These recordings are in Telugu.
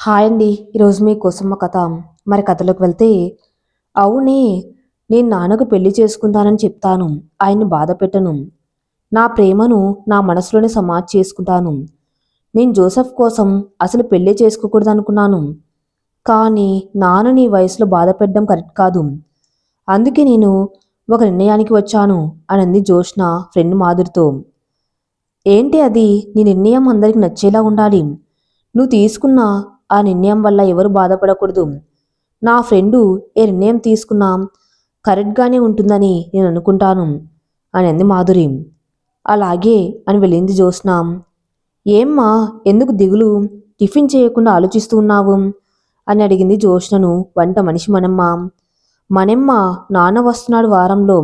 హాయ్ అండి. ఈరోజు మీకోసం ఒక కథ. మరి కథలోకి వెళ్తే, అవునే, నేను నాన్నకు పెళ్లి చేసుకుంటానని చెప్తాను. ఆయన్ని బాధ పెట్టను. నా ప్రేమను నా మనసులోనే సమాధి చేసుకుంటాను. నేను జోసెఫ్ కోసం అసలు పెళ్లి చేసుకోకూడదనుకున్నాను. కానీ నాన్న నీ వయసులో బాధ పెట్టడం కరెక్ట్ కాదు. అందుకే నేను ఒక నిర్ణయానికి వచ్చాను అని అంది జోష్న ఫ్రెండ్ మాధురితో. ఏంటి అది? నీ నిర్ణయం అందరికి నచ్చేలా ఉండాలి. నువ్వు తీసుకున్న ఆ నిర్ణయం వల్ల ఎవరు బాధపడకూడదు. నా ఫ్రెండు ఏ నిర్ణయం తీసుకున్నా కరెక్ట్గానే ఉంటుందని నేను అనుకుంటాను అని అంది మాధురి. అలాగే అని వెళ్ళింది జ్యోత్స్న. ఏమ్మా, ఎందుకు దిగులు? టిఫిన్ చేయకుండా ఆలోచిస్తూ ఉన్నావు అని అడిగింది జ్యోత్స్నను వంట మనిషి మనమ్మ. మనమ్మ, నాన్న వస్తున్నాడు వారంలో.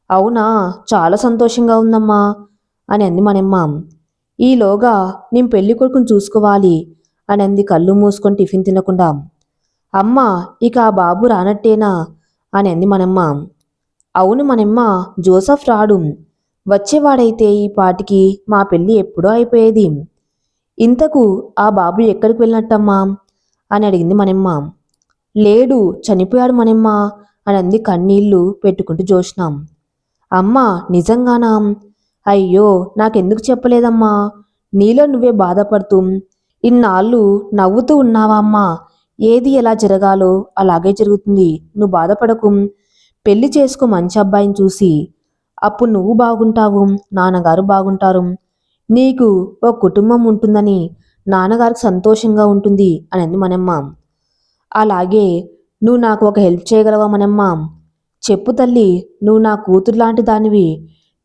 అవునా, చాలా సంతోషంగా ఉందమ్మా అని అంది మనమ్మ. ఈలోగా నేను పెళ్లి కొడుకుని చూసుకోవాలి అని అంది కళ్ళు మూసుకొని టిఫిన్ తినకుండా. అమ్మ, ఇక ఆ బాబు రానట్టేనా అని అంది మనమ్మ. అవును మనమ్మ, జోసఫ్ రాడు. వచ్చేవాడైతే ఈ పాటికి మా పెళ్ళి ఎప్పుడో అయిపోయేది. ఇంతకు ఆ బాబు ఎక్కడికి వెళ్ళినట్టమ్మా అని అడిగింది మనమ్మ. లేడు, చనిపోయాడు మనమ్మ అని అంది కన్నీళ్లు పెట్టుకుంటూ జోష్న. అమ్మా, నిజంగానా? అయ్యో, నాకెందుకు చెప్పలేదమ్మా? నీలో నువ్వే బాధపడుతూ ఇన్నాళ్ళు నవ్వుతూ ఉన్నావా అమ్మా? ఏది ఎలా జరగాలో అలాగే జరుగుతుంది. నువ్వు బాధపడకు. పెళ్లి చేసుకో మంచి అబ్బాయిని చూసి. అప్పుడు నువ్వు బాగుంటావు, నాన్నగారు బాగుంటారు. నీకు ఒక కుటుంబం ఉంటుందని నాన్నగారికి సంతోషంగా ఉంటుంది అని అంది మనమ్మ. అలాగే నువ్వు నాకు ఒక హెల్ప్ చేయగలవా మనమ్మ? చెప్పు తల్లి, నువ్వు నా కూతురు లాంటి దానివి.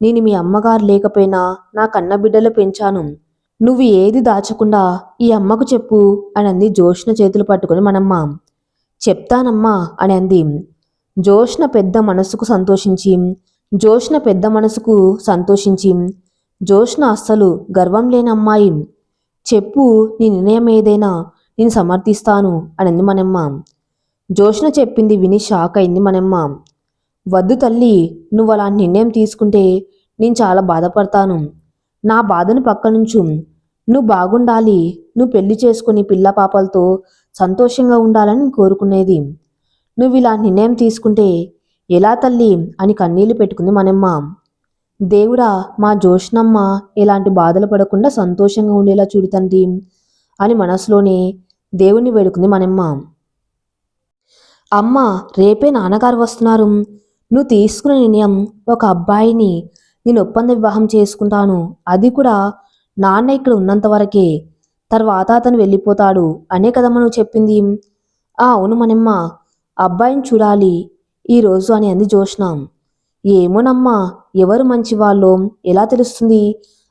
నేను మీ అమ్మగారు లేకపోయినా నా కన్న బిడ్డలు పెంచాను. నువ్వు ఏది దాచకుండా ఈ అమ్మకు చెప్పు అని అంది జోష్న చేతులు పట్టుకుని మనమ్మ. చెప్తానమ్మా అని అంది. జోష్న పెద్ద మనసుకు సంతోషించి జోష్న అస్సలు గర్వం లేని అమ్మాయి. చెప్పు, నీ నిర్ణయం ఏదైనా నేను సమర్థిస్తాను అని అంది మనమ్మ. జోష్న చెప్పింది విని షాక్ అయింది మనమ్మ. వద్దు తల్లి, నువ్వు అలాంటి నిర్ణయం తీసుకుంటే నేను చాలా బాధపడతాను. నా బాధను పక్కనుంచు. నువ్వు బాగుండాలి. నువ్వు పెళ్లి చేసుకుని పిల్ల పాపలతో సంతోషంగా ఉండాలని కోరుకునేది. నువ్వు ఇలా నిర్ణయం తీసుకుంటే ఎలా తల్లి అని కన్నీళ్లు పెట్టుకుంది మనమ్మ. దేవుడా, మా జోష్నమ్మ ఎలాంటి బాధలు పడకుండా సంతోషంగా ఉండేలా చూడు తండ్రి అని మనసులోనే దేవుణ్ణి వేడుకుంది మనమ్మ. అమ్మ, రేపే నాన్నగారు వస్తున్నారు. నువ్వు తీసుకున్న నిర్ణయం, ఒక అబ్బాయిని నేను ఒప్పంద వివాహం చేసుకుంటాను, అది కూడా నాన్న ఇక్కడ ఉన్నంత వరకే, తర్వాత అతను వెళ్ళిపోతాడు అనే కదమ్మా నువ్వు చెప్పింది. అవును మనమ్మ, అబ్బాయిని చూడాలి ఈరోజు అని అంది జోష్న. ఏమోనమ్మా, ఎవరు మంచివాళ్ళో ఎలా తెలుస్తుంది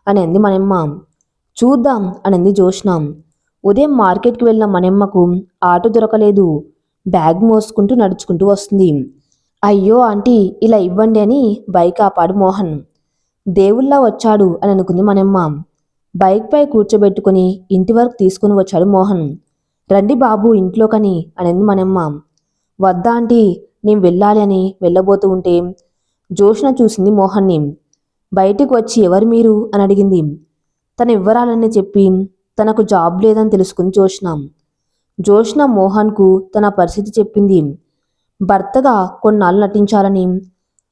అని అంది మనమ్మ. చూద్దాం అని అంది జోష్న. ఉదయం మార్కెట్కి వెళ్ళిన మనమ్మకు ఆటో దొరకలేదు. బ్యాగ్ మోసుకుంటూ నడుచుకుంటూ వస్తుంది. అయ్యో ఆంటీ, ఇలా ఇవ్వండి అని బైక్ ఆపాడు మోహన్. దేవుళ్ళా వచ్చాడు అని అనుకుంది మనమ్మ. బైక్పై కూర్చోబెట్టుకుని ఇంటి వరకు తీసుకుని వచ్చాడు మోహన్. రండి బాబు ఇంట్లోకని అనింది మనమ్మ. వద్దా ఆంటీ, నేను వెళ్ళాలి అని వెళ్ళబోతూ ఉంటే జోష్న చూసింది మోహన్ని. బయటికి వచ్చి ఎవరు మీరు అని అడిగింది. తన వివరాలన్నీ చెప్పి తనకు జాబ్ లేదని తెలుసుకుంది జోష్న మోహన్కు తన పరిస్థితి చెప్పింది. భర్తగా కొన్నాళ్ళు నటించాలని,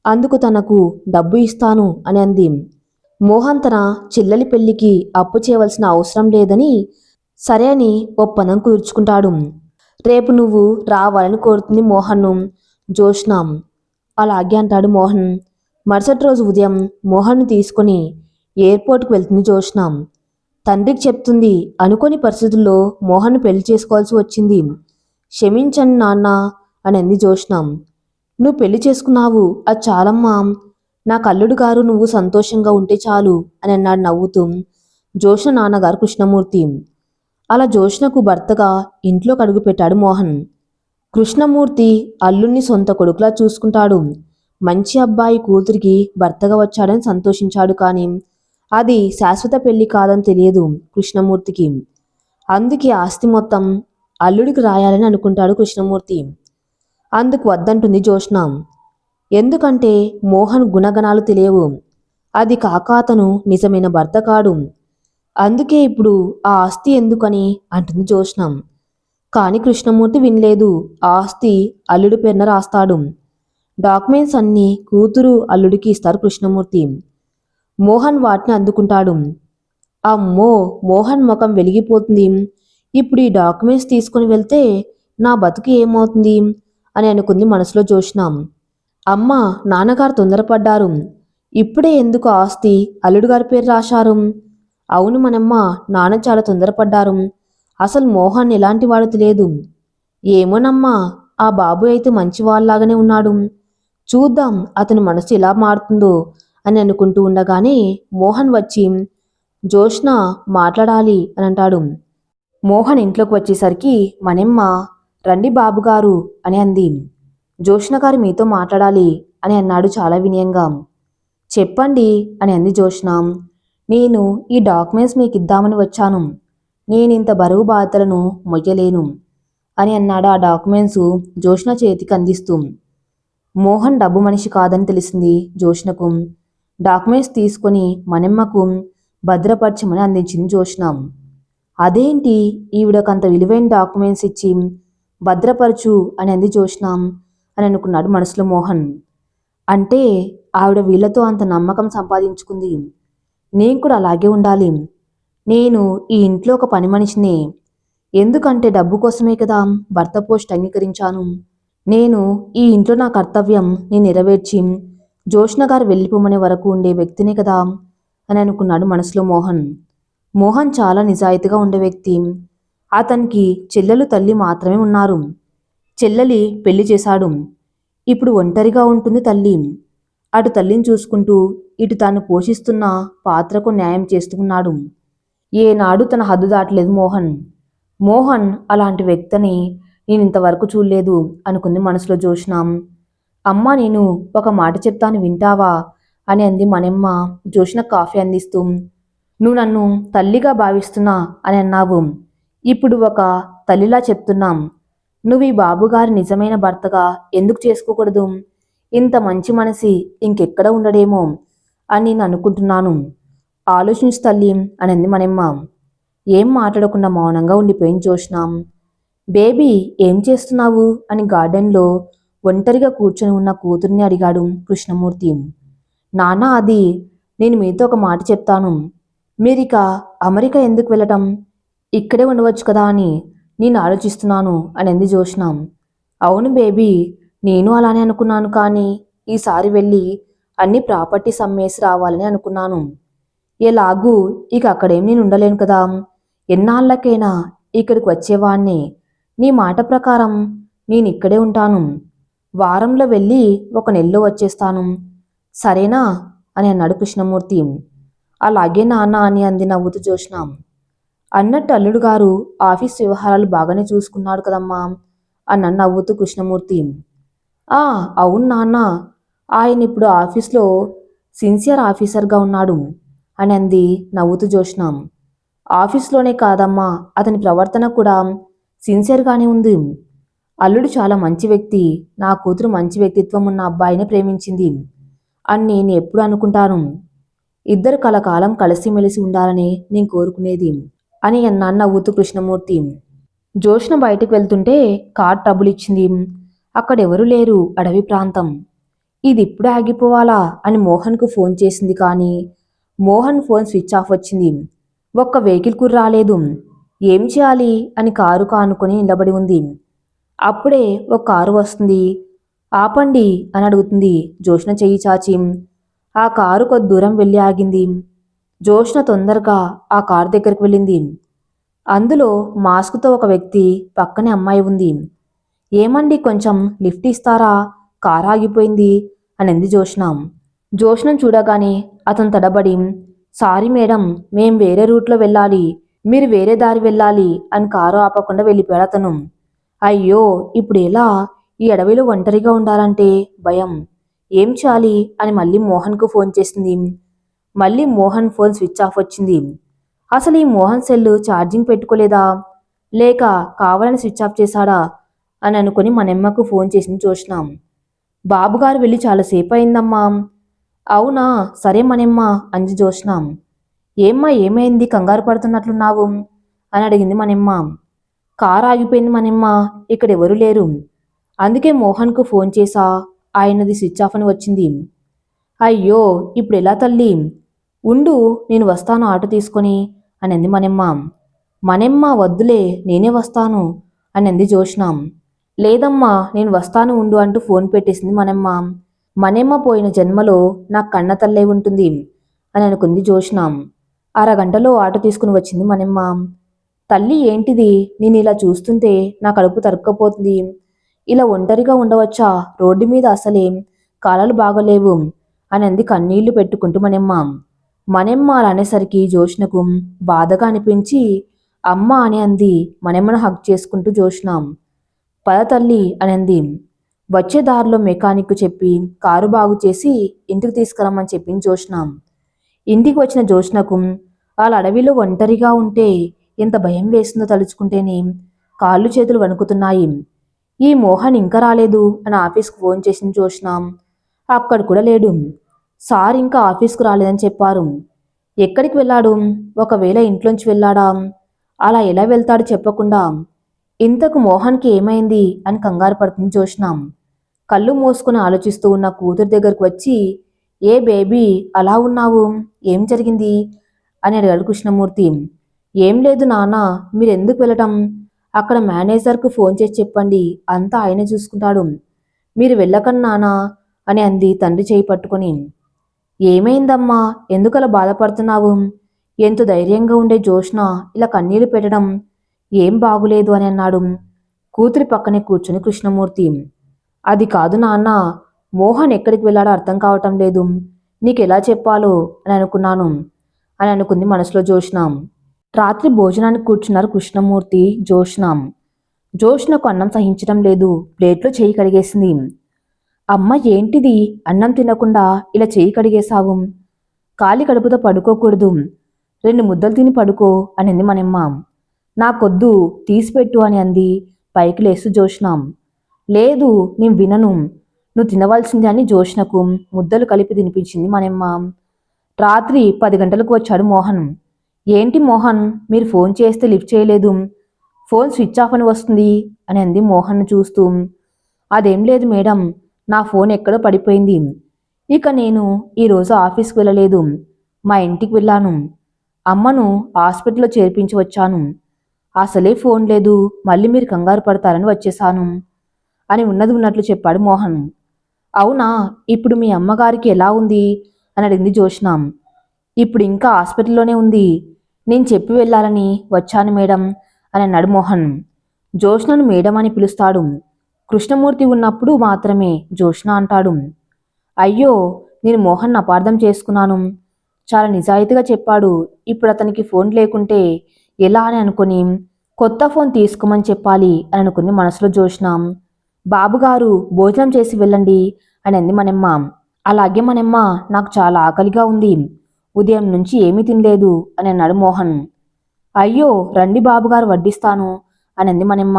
అందుకు తనకు డబ్బు ఇస్తాను అని అంది. మోహన్ తన చెల్లెలి పెళ్లికి అప్పు చేయవలసిన అవసరం లేదని సరే అని ఒప్పందం కుదుర్చుకుంటాడు. రేపు నువ్వు రావాలని కోరుతుంది మోహన్ను జోష్న. అలాగే అంటాడు మోహన్. మరుసటి రోజు ఉదయం మోహన్ను తీసుకొని ఎయిర్పోర్ట్కి వెళ్తుంది జోష్న. తండ్రికి చెప్తుంది, అనుకోని పరిస్థితుల్లో మోహన్ను పెళ్లి చేసుకోవాల్సి వచ్చింది. క్షమించండి నాన్న అని అంది జోష్న. నువ్వు పెళ్లి చేసుకున్నావు, అది చాలమ్మా. నా కల్లుడు గారు నువ్వు సంతోషంగా ఉంటే చాలు అని అన్నాడు నవ్వుతూ జోష్న నాన్నగారు కృష్ణమూర్తి. అలా జోష్నకు భర్తగా ఇంట్లోకి అడుగు పెట్టాడు మోహన్. కృష్ణమూర్తి అల్లుణ్ణి సొంత కొడుకులా చూసుకుంటాడు. మంచి అబ్బాయి కూతురికి భర్తగా వచ్చాడని సంతోషించాడు. కానీ అది శాశ్వత పెళ్లి కాదని తెలియదు కృష్ణమూర్తికి. అందుకే ఆస్తి మొత్తం అల్లుడికి రాయాలని అనుకుంటాడు కృష్ణమూర్తి. అందుకు వద్దంటుంది జోష్న. ఎందుకంటే మోహన్ గుణగణాలు తెలియవు. అది కాక అతను నిజమైన భర్త కాడు. అందుకే ఇప్పుడు ఆ ఆస్తి ఎందుకని అంటుంది జోష్న. కాని కృష్ణమూర్తి వినలేదు. ఆస్తి అల్లుడి పేరున రాస్తాడు. డాక్యుమెంట్స్ అన్నీ కూతురు అల్లుడికి ఇస్తారు కృష్ణమూర్తి. మోహన్ వాటిని అందుకుంటాడు. అమ్మో, మోహన్ ముఖం వెలిగిపోతుంది. ఇప్పుడు ఈ డాక్యుమెంట్స్ తీసుకుని వెళ్తే నా బతుకు ఏమవుతుంది అని అనుకుంది మనసులో జోష్న. అమ్మ, నాన్నగారు తొందరపడ్డారు. ఇప్పుడే ఎందుకు ఆస్తి అల్లుడు గారి పేరు రాశారు? అవును మనమ్మ, నాన్న చాలా తొందరపడ్డారు. అసలు మోహన్ ఎలాంటి వాడు తెలియదు. ఏమోనమ్మా, ఆ బాబు అయితే మంచివాళ్ళలాగానే ఉన్నాడు. చూద్దాం అతని మనసు ఎలా మారుతుందో అని అనుకుంటూ ఉండగానే మోహన్ వచ్చి జోష్న మాట్లాడాలి అని అంటాడు. మోహన్ ఇంట్లోకి వచ్చేసరికి మనెమ్మ రండి బాబుగారు అని అంది. జోష్న గారు మీతో మాట్లాడాలి అని అన్నాడు చాలా వినయంగా. చెప్పండి అని అంది జోష్న. నేను ఈ డాక్యుమెంట్స్ మీకు ఇద్దామని వచ్చాను. నేనింత బరువు బాధ్యతలను మొయ్యలేను అని అన్నాడు ఆ డాక్యుమెంట్స్ జోష్న చేతికి అందిస్తూ. మోహన్ డబ్బు మనిషి కాదని తెలిసింది జోష్నకు. డాక్యుమెంట్స్ తీసుకొని మనెమ్మకు భద్రపరచమని అందించింది జోష్న. అదేంటి, ఈవిడకంత విలువైన డాక్యుమెంట్స్ ఇచ్చి భద్రపరచు అని అంది జోష్న అని అనుకున్నాడు మనసులో మోహన్. అంటే ఆవిడ వీళ్లతో అంత నమ్మకం సంపాదించుకుంది. నేను కూడా అలాగే ఉండాలి. నేను ఈ ఇంట్లో ఒక పని మనిషినే. ఎందుకంటే డబ్బు కోసమే కదా భర్త పోస్ట్ అంగీకరించాను. నేను ఈ ఇంట్లో నా కర్తవ్యం నేను నెరవేర్చి జోష్న గారు వెళ్ళిపోమనే వరకు ఉండే వ్యక్తినే కదా అని అనుకున్నాడు మనసులో మోహన్. మోహన్ చాలా నిజాయితీగా ఉండే వ్యక్తి. అతనికి చెల్లెలు తల్లి మాత్రమే ఉన్నారు. చెల్లెలి పెళ్లి చేశాడు. ఇప్పుడు ఒంటరిగా ఉంటుంది తల్లి. అటు తల్లిని చూసుకుంటూ ఇటు తాను పోషిస్తున్న పాత్రకు న్యాయం చేస్తూ ఉన్నాడు. ఏనాడు తన హద్దు దాటలేదు మోహన్. మోహన్ అలాంటి వ్యక్తిని నేను ఇంతవరకు చూడలేదు అనుకుంది మనసులో జోష్న. అమ్మా, నేను ఒక మాట చెప్తాను వింటావా అని అంది మనెమ్మ జోష్న కాఫీ అందిస్తూ. నువ్వు నన్ను తల్లిగా భావిస్తున్నా అని అన్నావు. ఇప్పుడు ఒక తల్లిలా చెప్తున్నాం. నువ్వు ఈ బాబుగారి నిజమైన భర్తగా ఎందుకు చేసుకోకూడదు? ఇంత మంచి మనసి ఇంకెక్కడ ఉండడేమో అని నేను అనుకుంటున్నాను. ఆలోచించు తల్లి అని అంది మనెమ్మ. ఏం మాట్లాడకుండా మౌనంగా ఉండిపోయింది జోష్న. బేబీ, ఏం చేస్తున్నావు అని గార్డెన్లో ఒంటరిగా కూర్చొని ఉన్న కూతుర్ని అడిగాడు కృష్ణమూర్తి. నాన్న, అది నేను మీతో ఒక మాట చెప్తాను. మీరిక అమెరికా ఎందుకు వెళ్ళటం? ఇక్కడే ఉండవచ్చు కదా అని నేను ఆలోచిస్తున్నాను అని అంది జోష్న. అవును బేబీ, నేను అలానే అనుకున్నాను. కానీ ఈసారి వెళ్ళి అన్ని ప్రాపర్టీస్ అమ్మేసి రావాలని అనుకున్నాను. ఎలాగూ ఇక అక్కడేం నేను ఉండలేను కదా. ఎన్నాళ్ళకైనా ఇక్కడికి వచ్చేవాణ్ణి. నీ మాట ప్రకారం నేను ఇక్కడే ఉంటాను. వారంలో వెళ్ళి ఒక నెలలో వచ్చేస్తాను. సరేనా అని అన్నాడు కృష్ణమూర్తి. అలాగే నాన్న అని అంది నవ్వుతూ జోష్న. అన్నట్టు అల్లుడు గారు ఆఫీస్ వ్యవహారాలు బాగానే చూసుకున్నాడు కదమ్మా అన్న నవ్వుతూ కృష్ణమూర్తి. ఆ, అవును నాన్న, ఆయన ఇప్పుడు ఆఫీస్లో సిన్సియర్ ఆఫీసర్గా ఉన్నాడు అని అంది నవ్వుతూ జోష్న. ఆఫీస్లోనే కాదమ్మా, అతని ప్రవర్తన కూడా సిన్సియర్గానే ఉంది. అల్లుడు చాలా మంచి వ్యక్తి. నా కూతురు మంచి వ్యక్తిత్వం ఉన్న అబ్బాయిని ప్రేమించింది అని నేను ఎప్పుడు అనుకుంటాను. ఇద్దరు కలకాలం కలిసిమెలిసి ఉండాలని నేను కోరుకునేది అని అన్నాను నవ్వుతూ కృష్ణమూర్తి. జోష్న బయటకు వెళ్తుంటే కార్ ట్రబుల్ ఇచ్చింది. అక్కడెవరూ లేరు, అడవి ప్రాంతం. ఇది ఇప్పుడే ఆగిపోవాలా అని మోహన్కు ఫోన్ చేసింది. కానీ మోహన్ ఫోన్ స్విచ్ ఆఫ్ వచ్చింది. ఒక్క వెహికల్ కూడా రాలేదు. ఏం చేయాలి అని కారు కానుకొని నిలబడి ఉంది. అప్పుడే ఒక కారు వస్తుంది. ఆపండి అని అడుగుతుంది జోష్న చెయ్యి చాచి. ఆ కారు కొద్ది దూరం వెళ్ళి ఆగింది. జోష్న తొందరగా ఆ కారు దగ్గరికి వెళ్ళింది. అందులో మాస్క్తో ఒక వ్యక్తి, పక్కనే అమ్మాయి ఉంది. ఏమండి, కొంచెం లిఫ్ట్ ఇస్తారా? కారు ఆగిపోయింది అని అంది జోష్న. జోష్నను చూడగానే అతను తడబడి, సారీ మేడం, మేం వేరే రూట్లో వెళ్ళాలి, మీరు వేరే దారి వెళ్ళాలి అని కారు ఆపకుండా వెళ్ళిపోయాడు అతను. అయ్యో, ఇప్పుడు ఎలా? ఈ అడవిలో ఒంటరిగా ఉండాలంటే భయం. ఏం చేయాలి అని మళ్ళీ మోహన్కు ఫోన్ చేసింది. మళ్ళీ మోహన్ ఫోన్ స్విచ్ ఆఫ్ వచ్చింది. అసలు ఈ మోహన్ సెల్ ఛార్జింగ్ పెట్టుకోలేదా, లేక కావాలని స్విచ్ ఆఫ్ చేశాడా అని అనుకుని మనెమ్మకు ఫోన్ చేసింది జోష్న. బాబుగారు వెళ్ళి చాలాసేపు అయిందమ్మా. అవునా, సరే మనెమ్మ అంది జోష్న. ఏమ్మా, ఏమైంది, కంగారు పడుతున్నట్లున్నావు అని అడిగింది మనెమ్మ. కారు ఆగిపోయింది మనమ్మ, ఇక్కడ ఎవరు లేరు. అందుకే మోహన్కు ఫోన్ చేసా, ఆయనది స్విచ్ ఆఫ్ అని వచ్చింది. అయ్యో, ఇప్పుడు ఎలా తల్లి? ఉండు, నేను వస్తాను ఆటో తీసుకొని అని అంది మనమ్మ. మనమ్మ వద్దులే, నేనే వస్తాను అని అంది జోష్న. లేదమ్మా, నేను వస్తాను ఉండు అంటూ ఫోన్ పెట్టేసింది మనమ్మ. మనమ్మ పోయిన జన్మలో నాకు కన్న తల్లే ఉంటుంది అని అనుకుంది జోష్న. అరగంటలో ఆటో తీసుకుని వచ్చింది మనమ్మ. తల్లి ఏంటిది, నేను ఇలా చూస్తుంటే నా కడుపు తరుక్కపోతుంది. ఇలా ఒంటరిగా ఉండవచ్చా రోడ్డు మీద, అసలేం కాలాలు బాగలేవు అని అంది కన్నీళ్లు పెట్టుకుంటూ మనమ్మ. మనమ్మ అలా అనేసరికి జోష్నకు బాధగా అనిపించి అమ్మ అని అంది మనమ్మను హగ్ చేసుకుంటూ జోష్న. పద తల్లి అని అంది. వచ్చే దారిలో మెకానిక్ చెప్పి కారు బాగు చేసి ఇంటికి తీసుకురమ్మని చెప్పింది జోష్న. ఇంటికి వచ్చిన జోష్నకు వాళ్ళ అడవిలో ఒంటరిగా ఉంటే ఎంత భయం వేస్తుందో తలుచుకుంటేనే కాళ్ళు చేతులు వణుకుతున్నాయి. ఈ మోహన్ ఇంకా రాలేదు అని ఆఫీస్కి ఫోన్ చేసింది జోష్న. అక్కడ కూడా లేడు. సార్ ఇంకా ఆఫీస్కు రాలేదని చెప్పారు. ఎక్కడికి వెళ్ళాడు? ఒకవేళ ఇంట్లోంచి వెళ్ళాడా? అలా ఎలా వెళ్తాడు చెప్పకుండా? ఇంతకు మోహన్కి ఏమైంది అని కంగారు పడుతుంది జోష్న. కళ్ళు మూసుకుని ఆలోచిస్తూ ఉన్న కూతురు దగ్గరకు వచ్చి, ఏ బేబీ అలా ఉన్నావు, ఏం జరిగింది అని అడిగాడు కృష్ణమూర్తి. ఏం లేదు నాన్న, మీరెందుకు వెళ్ళటం? అక్కడ మేనేజర్కు ఫోన్ చేసి చెప్పండి, అంతా ఆయనే చూసుకుంటాడు. మీరు వెళ్ళకండి నానా అని అంది తండ్రి చేయి పట్టుకుని. ఏమైందమ్మా, ఎందుకలా బాధపడుతున్నావు? ఎంతో ధైర్యంగా ఉండే జోష్న ఇలా కన్నీళ్లు పెట్టడం ఏం బాగులేదు అని అన్నాడు కూతురి పక్కనే కూర్చుని కృష్ణమూర్తి. అది కాదు నాన్న, మోహన్ ఎక్కడికి వెళ్ళాడో అర్థం కావటం లేదు. నీకెలా చెప్పాలో అని అనుకున్నాను అని అనుకుంది మనసులో జోష్న. రాత్రి భోజనానికి కూర్చున్నారు కృష్ణమూర్తి, జోష్న. జోష్నకు అన్నం సహించడం లేదు, ప్లేట్లో చేయి కడిగేసింది. అమ్మ ఏంటిది, అన్నం తినకుండా ఇలా చేయి కడిగేశావు? ఖాళీ కడుపుతో పడుకోకూడదు, 2 ముద్దలు తిని పడుకో అని అంది మనమ్మ. నాకొద్దు, తీసిపెట్టు అని అంది పైకి లేస్తూ జోష్న. లేదు, నేను వినను, నువ్వు తినవలసింది అని జోష్నకు ముద్దలు కలిపి తినిపించింది మనమ్మ. రాత్రి 10 గంటలకు వచ్చాడు మోహన్. ఏంటి మోహన్, మీరు ఫోన్ చేస్తే లిఫ్ట్ చేయలేదు, ఫోన్ స్విచ్ ఆఫ్ అని వస్తుంది అని అంది మోహన్ను చూస్తూ. అదేం లేదు మేడం, నా ఫోన్ ఎక్కడో పడిపోయింది. ఇక నేను ఈరోజు ఆఫీస్కి వెళ్ళలేదు, మా ఇంటికి వెళ్ళాను. అమ్మను హాస్పిటల్లో చేర్పించి వచ్చాను. అసలే ఫోన్ లేదు, మళ్ళీ మీరు కంగారు పడతారని వచ్చేశాను అని ఉన్నది ఉన్నట్లు చెప్పాడు మోహన్. అవునా, ఇప్పుడు మీ అమ్మగారికి ఎలా ఉంది అని అడిగింది జోష్న. ఇప్పుడు ఇంకా హాస్పిటల్లోనే ఉంది, నేను చెప్పి వెళ్ళాలని వచ్చాను మేడం అని అన్నాడు మోహన్. జోష్నను మేడం అని పిలుస్తాడు, కృష్ణమూర్తి ఉన్నప్పుడు మాత్రమే జోష్న అంటాడు. అయ్యో, నేను మోహన్ అపార్థం చేసుకున్నాను, చాలా నిజాయితీగా చెప్పాడు. ఇప్పుడు అతనికి ఫోన్ లేకుంటే ఎలా అని అనుకుని కొత్త ఫోన్ తీసుకోమని చెప్పాలి అని అనుకుంది మనసులో జోష్న. బాబుగారు భోజనం చేసి వెళ్ళండి అని అంది మనమ్మ. అలాగే మనమ్మ, నాకు చాలా ఆకలిగా ఉంది, ఉదయం నుంచి ఏమీ తినలేదు అని అన్నాడు మోహన్. అయ్యో, రండి బాబుగారు వడ్డిస్తాను అని అంది మనమ్మ.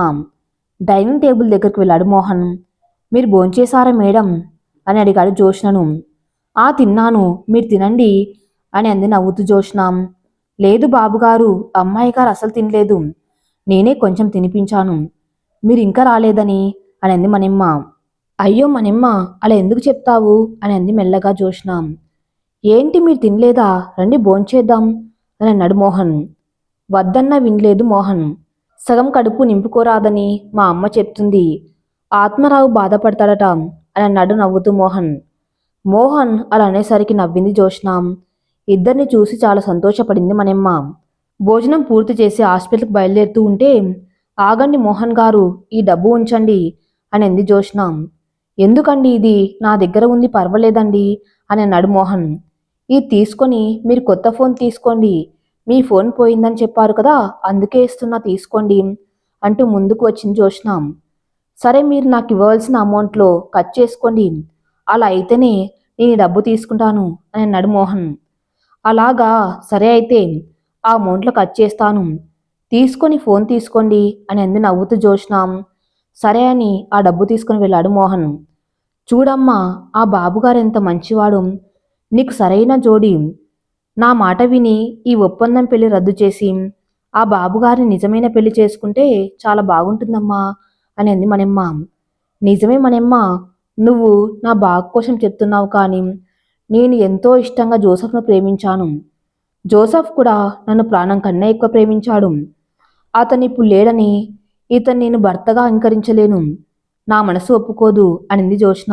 డైనింగ్ టేబుల్ దగ్గరికి వెళ్ళాడు మోహన్. మీరు భోంచేశారా మేడం అని అడిగాడు జోష్నను. ఆ తిన్నాను, మీరు తినండి అని అంది నవ్వుతూ జోష్న. లేదు బాబుగారు, అమ్మాయి గారు అసలు తినలేదు, నేనే కొంచెం తినిపించాను, మీరు ఇంకా రాలేదని అని అంది మనమ్మ. అయ్యో మనమ్మ, అలా ఎందుకు చెప్తావు అని అంది మెల్లగా జోష్న. ఏంటి మీరు తినలేదా, రండి భోంచేద్దాం అని అన్నాడు మోహన్. వద్దన్నా వినలేదు మోహన్. సగం కడుపు నింపుకోరాదని మా అమ్మ చెప్తుంది, ఆత్మరావు బాధపడతాడట అని అన్నాడు నవ్వుతూ మోహన్. మోహన్ అలా అనేసరికి నవ్వింది జోష్న. ఇద్దరిని చూసి చాలా సంతోషపడింది మనమ్మ. భోజనం పూర్తి చేసి హాస్పిటల్కి బయలుదేరుతూ ఉంటే, ఆగండి మోహన్ గారు, ఈ డబ్బు ఉంచండి అని అంది జోష్న. ఎందుకండి ఇది, నా దగ్గర ఉంది, పర్వాలేదండి అని అన్నాడు మోహన్. ఇది తీసుకొని మీరు కొత్త ఫోన్ తీసుకోండి, మీ ఫోన్ పోయిందని చెప్పారు కదా, అందుకే ఇస్తున్నా, తీసుకోండి అంటూ ముందుకు వచ్చింది జోష్న. సరే, మీరు నాకు ఇవ్వవలసిన అమౌంట్లో కట్ చేసుకోండి, అలా అయితేనే నేను ఈ డబ్బు తీసుకుంటాను అని అన్నాడు మోహన్. అలాగా, సరే అయితే ఆ అమౌంట్లో కట్ చేస్తాను, తీసుకొని ఫోన్ తీసుకోండి అని అంది నవ్వుతూ జోష్న. సరే అని ఆ డబ్బు తీసుకుని వెళ్ళాడు మోహన్. చూడమ్మా, ఆ బాబుగారు ఎంత మంచివాడు, నీకు సరైన జోడి. నా మాట విని ఈ ఒప్పందం పెళ్లి రద్దు చేసి ఆ బాబుగారిని నిజమైన పెళ్లి చేసుకుంటే చాలా బాగుంటుందమ్మా అని అంది మనెమ్మ. నిజమే మనెమ్మ, నువ్వు నా బాగు కోసం చెప్తున్నావు కానీ నేను ఎంతో ఇష్టంగా జోసెఫ్ను ప్రేమించాను. జోసెఫ్ కూడా నన్ను ప్రాణం కన్నా ఎక్కువ ప్రేమించాడు. అతను ఇప్పుడు లేడని ఇతను నేను భర్తగా అంగీకరించలేను. నా మనసు ఒప్పుకోదు అనింది జోష్న.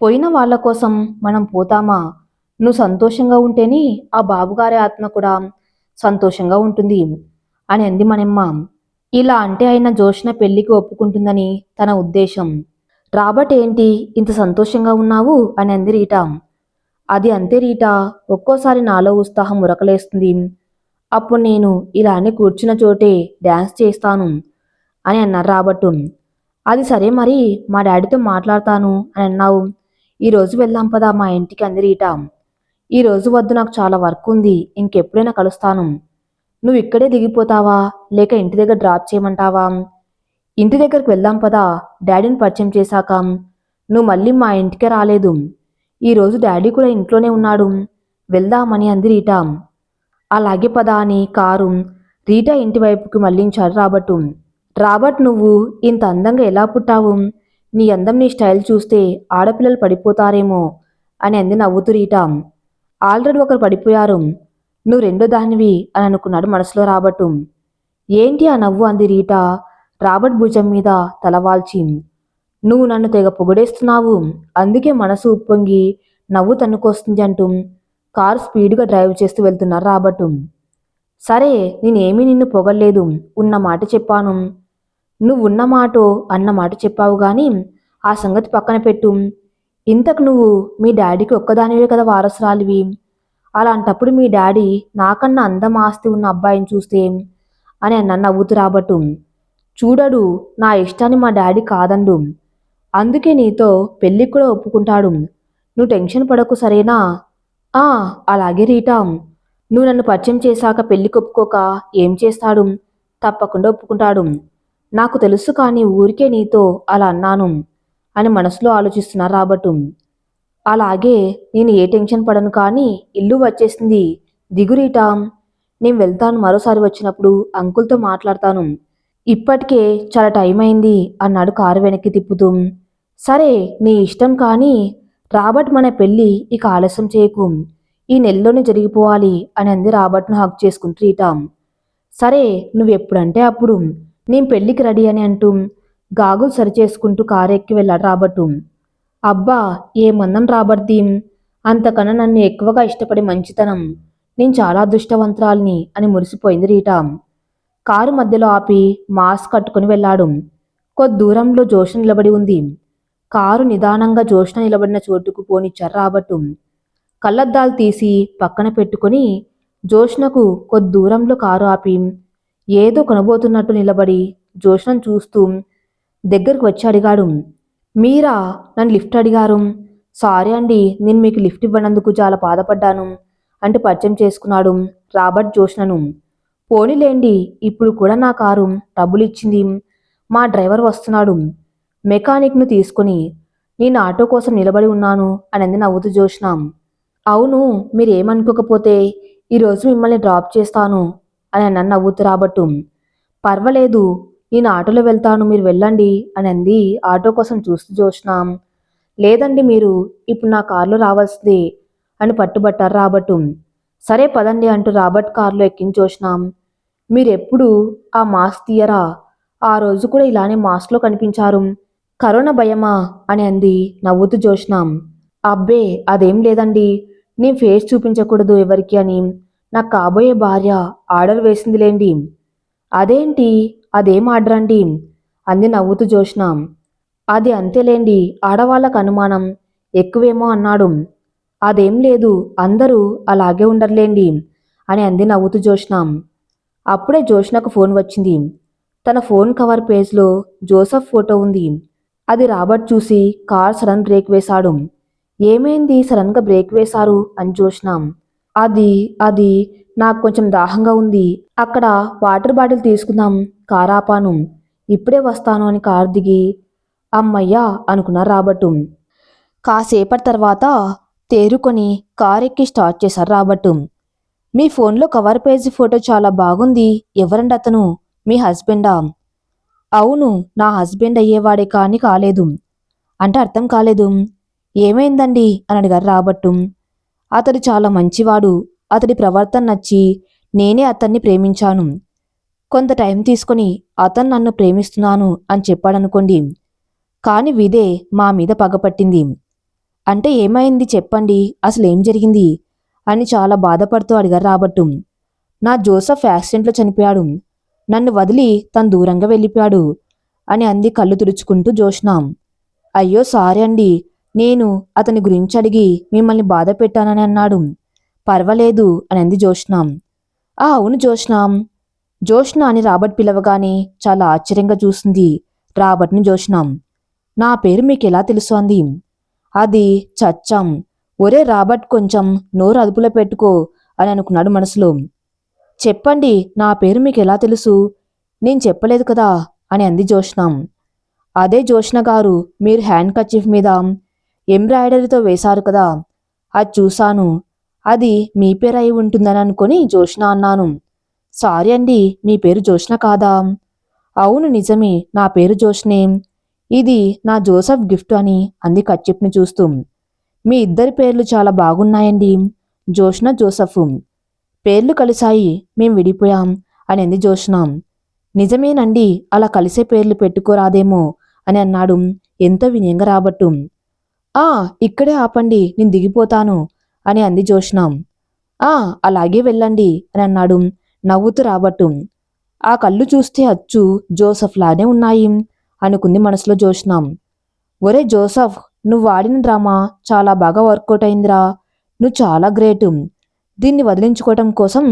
పోయిన వాళ్ళ కోసం మనం పోతామా? నువ్వు సంతోషంగా ఉంటేనే ఆ బాబుగారి ఆత్మ కూడా సంతోషంగా ఉంటుంది అని అంది మనెమ్మ. ఇలా అంటే అయిన జోష్న పెళ్లికి ఒప్పుకుంటుందని తన ఉద్దేశం. రాబర్ట్ ఏంటి ఇంత సంతోషంగా ఉన్నావు అని అంది రీటా. అది అంతే రీటా, ఒక్కోసారి నాలో ఉత్సాహం ఉరకలేస్తుంది. అప్పుడు నేను ఇలా అని కూర్చున్న చోటే డ్యాన్స్ చేస్తాను అని అన్నారు రాబర్టు. అది సరే మరి మా డాడీతో మాట్లాడతాను అని అన్నావు. ఈరోజు వెళ్దాం పదా మా ఇంటికి అంది రీటా. ఈరోజు వద్దు, నాకు చాలా వర్క్ ఉంది, ఇంకెప్పుడైనా కలుస్తాను. నువ్వు ఇక్కడే దిగిపోతావా లేక ఇంటి దగ్గర డ్రాప్ చేయమంటావా? ఇంటి దగ్గరికి వెళ్దాం పదా, డాడీని పరిచయం చేశాక. నువ్వు మళ్ళీ మా ఇంటికే రాలేదు. ఈరోజు డాడీ కూడా ఇంట్లోనే ఉన్నాడు, వెళ్దామని అంది రీటా. అలాగే పదా అని కారు రీటా ఇంటి వైపుకి మళ్లించాడు రాబర్టు. రాబర్ట్, నువ్వు ఇంత అందంగా ఎలా పుట్టావు? నీ అందం నీ స్టైల్ చూస్తే ఆడపిల్లలు పడిపోతారేమో అని అంది నవ్వుతూ రీటా. ఆల్రెడీ ఒకరు పడిపోయారు, నువ్వు రెండో దానివి అని అనుకున్నాడు మనసులో రాబర్టు. ఏంటి ఆ నవ్వు అంది రీటా రాబర్ట్ భుజం మీద తలవాల్చి. నువ్వు నన్ను తెగ పొగడేస్తున్నావు, అందుకే మనసు ఉప్పొంగి నవ్వు తన్నుకొస్తుంది అంటూ కారు స్పీడ్గా డ్రైవ్ చేస్తూ వెళ్తున్నారు రాబర్టు. సరే, నేనేమీ నిన్ను పొగల్లేదు, ఉన్న మాట చెప్పాను. నువ్వు ఉన్న మాటో అన్న మాట చెప్పావు గాని ఆ సంగతి పక్కన పెట్టు. ఇంతకు నువ్వు మీ డాడీకి ఒక్కదానివే కదా వారసురాలివి. అలాంటప్పుడు మీ డాడీ నాకన్నా అందం ఆస్తి ఉన్న అబ్బాయిని చూస్తే అని అన్నాను నవ్వుతూ రాబట్టు. చూడడు, నా ఇష్టాన్ని మా డాడీ కాదండు, అందుకే నీతో పెళ్ళికి కూడా ఒప్పుకుంటాడు. నువ్వు టెన్షన్ పడకు సరేనా? ఆ అలాగే రీటా, నువ్వు నన్ను పరిచయం చేశాక పెళ్లికి ఒప్పుకోక ఏం చేస్తాడు? తప్పకుండా ఒప్పుకుంటాడు. నాకు తెలుసు, కానీ ఊరికే నీతో అలా అన్నాను అని మనసులో ఆలోచిస్తున్నారు రాబట్టు. అలాగే, నేను ఏ టెన్షన్ పడను, కానీ ఇల్లు వచ్చేసింది, దిగు రీటా. నేను వెళ్తాను, మరోసారి వచ్చినప్పుడు అంకుల్తో మాట్లాడతాను. ఇప్పటికే చాలా టైం అయింది అన్నాడు కారు వెనక్కి తిప్పుతూ. సరే, నీ ఇష్టం, కానీ రాబర్ట్ మన పెళ్ళి ఇక ఆలస్యం చేయకు, ఈ నెలలోనే జరిగిపోవాలి అని అంది రాబర్ట్ను హక్ చేసుకుంటూ రీటా. సరే, నువ్వెప్పుడంటే అప్పుడు, నేను పెళ్లికి రెడీ అని అంటూ గాగులు సరిచేసుకుంటూ కారు ఎక్కి వెళ్ళాడు రాబర్టు. అబ్బా, ఏమందం రాబర్ట్ది, అంతకన్నా నన్ను ఎక్కువగా ఇష్టపడే మంచితనం, నేను చాలా అదృష్టవంతురాల్ని అని మురిసిపోయింది రీటా. కారు మధ్యలో ఆపి మాస్క్ కట్టుకుని వెళ్ళాడు. కొద్ది దూరంలో జోష్న నిలబడి ఉంది. కారు నిదానంగా జోష్న నిలబడిన చోటుకు పోనిచ్చారు రాబర్టు. కళ్ళద్దాలు తీసి పక్కన పెట్టుకుని జోష్నకు కొద్ది దూరంలో కారు ఆపి ఏదో కొనబోతున్నట్టు నిలబడి జోష్నను చూస్తూ దగ్గరకు వచ్చి అడిగాడు. మీరా నన్ను లిఫ్ట్ అడిగారు? సారీ అండి, నేను మీకు లిఫ్ట్ ఇవ్వనందుకు చాలా బాధపడ్డాను అంటూ పరిచయం చేసుకున్నాడు రాబర్ట్ జోష్నను. పోనీలేండి, ఇప్పుడు కూడా నా కారు డబ్బులు ఇచ్చింది, మా డ్రైవర్ వస్తున్నాడు, మెకానిక్ను తీసుకుని నేను ఆటో కోసం నిలబడి ఉన్నాను అని అంది నవ్వుతూ జోష్న. అవును, మీరేమనుకోకపోతే ఈరోజు మిమ్మల్ని డ్రాప్ చేస్తాను అని అన్నాను నవ్వుతూ రాబట్టు. పర్వాలేదు, నేను ఆటోలో వెళ్తాను, మీరు వెళ్ళండి అని అంది ఆటో కోసం చూస్తూ జోష్న. లేదండి, మీరు ఇప్పుడు నా కారులో రావాల్సిందే అని పట్టుబట్టారు రాబట్టు. సరే పదండి అంటూ రాబర్ట్ కారులో ఎక్కించి జోష్న. మీరెప్పుడు ఆ మాస్క్ తీయరా? ఆ రోజు కూడా ఇలానే మాస్క్లో కనిపించారు, కరోనా భయమా అని అంది నవ్వుతూ జోష్న. అబ్బే అదేం లేదండి, నేను ఫేస్ చూపించకూడదు ఎవరికి అని నాకు కాబోయే భార్య ఆర్డర్ వేసిందిలేండి. అదేంటి, అదేం ఆర్డర్ అండి అంది నవ్వుతూ జోష్న. అది అంతేలేండి, ఆడవాళ్ళకు అనుమానం ఎక్కువేమో అన్నాడు. అదేం లేదు, అందరూ అలాగే ఉండర్లేండి అని అంది నవ్వుతూ జోష్న. అప్పుడే జోష్నకు ఫోన్ వచ్చింది. తన ఫోన్ కవర్ పేజ్లో జోసెఫ్ ఫోటో ఉంది. అది రాబర్ట్ చూసి కార్ సడన్ బ్రేక్ వేశాడు. ఏమైంది సడన్గా బ్రేక్ వేశారు అని జోష్న. అది అది నాకు కొంచెం దాహంగా ఉంది, అక్కడ వాటర్ బాటిల్ తీసుకుందాం కారాపాను, ఇప్పుడే వస్తాను అని కారు దిగి అమ్మయ్యా అనుకున్నారు రాబర్టు. కాసేపటి తర్వాత తేరుకొని కారెక్కి స్టార్ట్ చేశారు రాబర్టు. మీ ఫోన్లో కవర్ పేజీ ఫోటో చాలా బాగుంది. ఎవరండి అతను? మీ హస్బెండా? అవును, నా హస్బెండ్ అయ్యేవాడే కానీ కాలేదు. అంటే అర్థం కాలేదు. ఏమైందండి అని అడిగారు రాబర్టు. అతడు చాలా మంచివాడు. అతడి ప్రవర్తన నచ్చి నేనే అతన్ని ప్రేమించాను. కొంత టైం తీసుకొని అతను నన్ను ప్రేమిస్తున్నాను అని చెప్పాడనుకోండి. కాని విదే మా మీద పగపట్టింది. అంటే ఏమైంది చెప్పండి, అసలేం జరిగింది అని చాలా బాధపడుతూ అడిగారు రాబర్టు. నా జోసెఫ్ యాక్సిడెంట్లో చనిపోయాడు. నన్ను వదిలి తను దూరంగా వెళ్ళిపోయాడు అని అంది కళ్ళు తుడుచుకుంటూ జోష్న. అయ్యో సారీ అండి, నేను అతని గురించి అడిగి మిమ్మల్ని బాధ పెట్టానని అన్నాడు. పర్వాలేదు అని అంది జోష్న. అవును జోష్న. జోష్న అని రాబర్ట్ పిలవగానే చాలా ఆశ్చర్యంగా చూసింది రాబర్ట్ని జోష్న. నా పేరు మీకెలా తెలుసు అంది. అది చచ్చాం. ఒరే రాబర్ట్, కొంచెం నోరు అదుపులో పెట్టుకో అని అనుకున్నాడు మనసులో. చెప్పండి, నా పేరు మీకెలా తెలుసు? నేను చెప్పలేదు కదా అని అంది జోష్న. అదే జోష్న గారు, మీరు హ్యాండ్ కర్చీఫ్ మీద ఎంబ్రాయిడరీతో వేశారు కదా, అది చూశాను. అది మీ పేరు అయి ఉంటుందని అనుకొని జోష్న అన్నాను. సారీ అండి, మీ పేరు జోష్న కాదా? అవును నిజమే, నా పేరు జోష్నే. ఇది నా జోసెఫ్ గిఫ్ట్ అని అంది కర్చీఫ్ని చూస్తూ. మీ ఇద్దరి పేర్లు చాలా బాగున్నాయండి, జోష్న జోసెఫ్. పేర్లు కలిశాయి, మేం విడిపోయాం అని అంది జోష్న. నిజమేనండి, అలా కలిసే పేర్లు పెట్టుకోరాదేమో అని అన్నాడు ఎంతో వినయంగా రాబట్టు. ఆ ఇక్కడే ఆపండి, నేను దిగిపోతాను అని అంది జోష్న. ఆ అలాగే వెళ్ళండి అని అన్నాడు నవ్వుతూ రాబట్టు. ఆ కళ్ళు చూస్తే అచ్చు జోసెఫ్ లానే ఉన్నాయి అనుకుంది మనసులో జోష్న. ఒరే జోసెఫ్, నువ్వు ఆడిన డ్రామా చాలా బాగా వర్కౌట్ అయిందిరా. నువ్వు చాలా గ్రేటు. దీన్ని వదిలించుకోవటం కోసం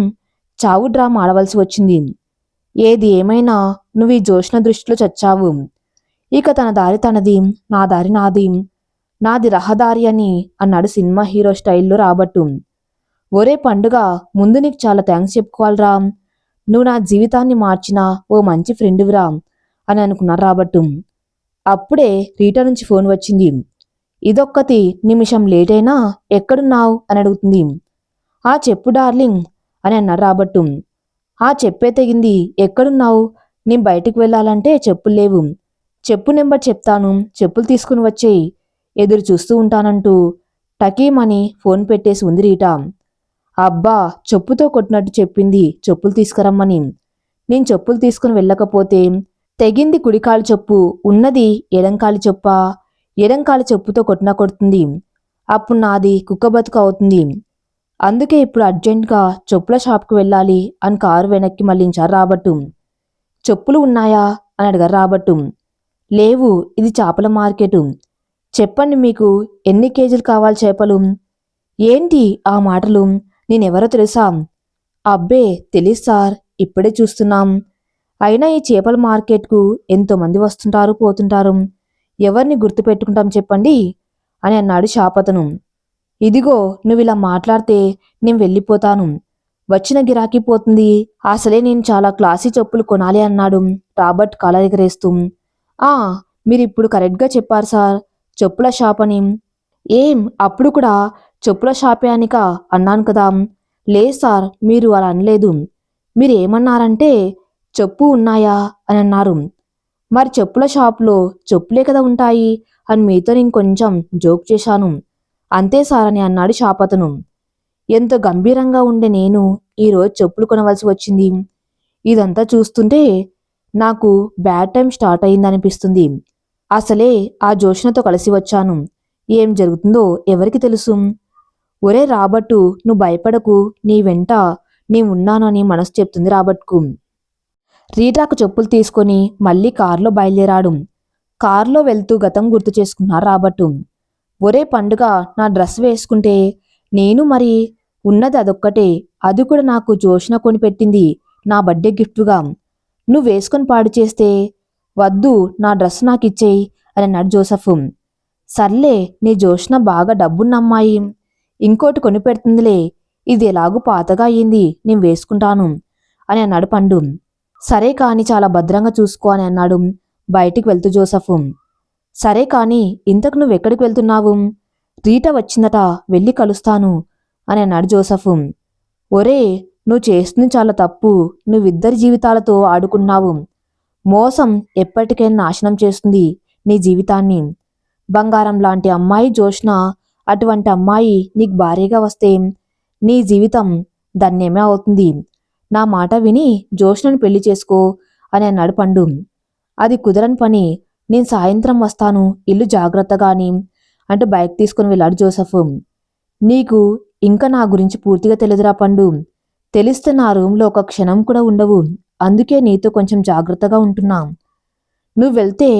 చావు డ్రామా ఆడవలసి వచ్చింది. ఏది ఏమైనా నువ్వు ఈ జోష్న దృష్టిలో చచ్చావు. ఇక తన దారి తనది, నా దారి నాది, నాది రహదారి అని అన్నాడు సినిమా హీరో స్టైల్లో రాబట్టు. ఒరే పండుగ, ముందు నీకు చాలా థ్యాంక్స్ చెప్పుకోవాలిరా. నువ్వు నా జీవితాన్ని మార్చిన ఓ మంచి ఫ్రెండువిరా అని అనుకున్నారు రాబట్టు. అప్పుడే రీటా నుంచి ఫోన్ వచ్చింది. ఇదొక్కటి నిమిషం లేట్ అయినా ఎక్కడున్నావు అని అడుగుతుంది. ఆ చెప్పు డార్లింగ్ అని అన్నారు రాబట్టు. ఆ చెప్పే తెగింది. ఎక్కడున్నావు? నేను బయటికి వెళ్ళాలంటే చెప్పులు లేవు. చెప్పు నెంబర్ చెప్తాను, చెప్పులు తీసుకుని వచ్చేయి, ఎదురు చూస్తూ ఉంటానంటూ టకీమని ఫోన్ పెట్టేసి ఉంది రీటా. అబ్బా, చెప్పుతో కొట్టినట్టు చెప్పింది చెప్పులు తీసుకురమ్మని. నేను చెప్పులు తీసుకుని వెళ్ళకపోతే తెగింది కుడికాలు చెప్పు, ఉన్నది ఎడంకాలి చెప్పా. ఎడంకాలి చెప్పుతో కొట్టినా కొడుతుంది. అప్పుడు నాది కుక్క బతుకు అవుతుంది. అందుకే ఇప్పుడు అర్జెంటుగా చెప్పుల షాప్కి వెళ్ళాలి అని కారు వెనక్కి మళ్లించారు రాబట్టు. చెప్పులు ఉన్నాయా అని అడిగారు రాబట్టు. లేవు, ఇది చేపల మార్కెటు. చెప్పండి, మీకు ఎన్ని కేజీలు కావాలి చేపలు? ఏంటి ఆ మాటలు? నేనెవరో తెలుసా? అబ్బే తెలీదు సార్, ఇప్పుడే చూస్తున్నాం. అయినా ఈ చేపల మార్కెట్కు ఎంతోమంది వస్తుంటారు పోతుంటారు, ఎవరిని గుర్తుపెట్టుకుంటాం చెప్పండి అని అన్నాడు షాపతను. ఇదిగో, నువ్విలా మాట్లాడితే నేను వెళ్ళిపోతాను. వచ్చిన గిరాకీ పోతుంది. అసలే నేను చాలా క్లాసీ చెప్పులు కొనాలి అన్నాడు రాబర్ట్ కాళ్ళ ఎగరేస్తూ. ఆ మీరిప్పుడు కరెక్ట్గా చెప్పారు సార్, చెప్పుల షాప్ అని. ఏం అప్పుడు కూడా చెప్పుల షాపే అనిక అన్నాను కదా? లేదు సార్, మీరు అలా అనలేదు. మీరు ఏమన్నారంటే చెప్పు ఉన్నాయా అని అన్నారు. మరి చెప్పుల షాప్లో చెప్పులే కదా ఉంటాయి అని మీతో ఇంకొంచెం జోక్ చేశాను, అంతే సార్ అని అన్నాడు షాపతను. ఎంతో గంభీరంగా ఉండే నేను ఈరోజు చెప్పులు కొనవలసి వచ్చింది. ఇదంతా చూస్తుంటే నాకు బ్యాడ్ టైం స్టార్ట్ అయిందనిపిస్తుంది. అసలే ఆ జోష్నతో కలిసి వచ్చాను. ఏం జరుగుతుందో ఎవరికి తెలుసు? ఒరే రాబట్టు, నువ్వు భయపడకు, నీ వెంట ఉన్నాను అని మనసు చెప్తుంది రాబర్ట్కు. రీటాకు చెప్పులు తీసుకొని మళ్ళీ కారులో బయలుదేరాడు. కారులో వెళ్తూ గతం గుర్తు చేసుకున్నారు రాబట్టు. ఒరే పండుగ, నా డ్రెస్ వేసుకుంటే నేను మరి ఉన్నది అదొక్కటే, అది కూడా నాకు జోష్న కొనిపెట్టింది నా బర్త్డే గిఫ్ట్గా. నువ్వు వేసుకొని పాడు చేస్తే వద్దు, నా డ్రెస్ నాకిచ్చేయి అని అన్నాడు జోసెఫ్. సర్లే, నీ జోష్న బాగా డబ్బున్న అమ్మాయి, ఇంకోటి కొనిపెడుతుందిలే, ఇది ఎలాగూ పాతగా అయ్యింది, నేను వేసుకుంటాను అని అన్నాడు పండు. సరే కాని చాలా భద్రంగా చూసుకో అని అన్నాడు బయటికి వెళ్తూ జోసెఫ్. సరే కాని ఇంతకు నువ్వెక్కడికి వెళ్తున్నావు? రీటా వచ్చిందట, వెళ్ళి కలుస్తాను అని అన్నాడు జోసెఫ్. ఒరే, నువ్వు చేస్తుంది చాలా తప్పు. నువ్విద్దరి జీవితాలతో ఆడుకున్నావు. మోసం ఎప్పటికైనా నాశనం చేస్తుంది నీ జీవితాన్ని. బంగారం లాంటి అమ్మాయి జోష్న, అటువంటి అమ్మాయి నీకు భార్యగా వస్తే నీ జీవితం ధన్యమే అవుతుంది. నా మాట విని జోష్నను పెళ్లి చేసుకో అని అన్నాడు పండు. అది కుదరని పని. నేను సాయంత్రం వస్తాను, ఇల్లు జాగ్రత్తగాని అంటూ బైక్ తీసుకుని వెళ్ళాడు జోసఫ్. నీకు ఇంకా నా గురించి పూర్తిగా తెలియదురా పండు. తెలిస్తే నా రూంలో ఒక క్షణం కూడా ఉండవు. అందుకే నీతో కొంచెం జాగ్రత్తగా ఉంటున్నా. నువ్వు వెళ్తే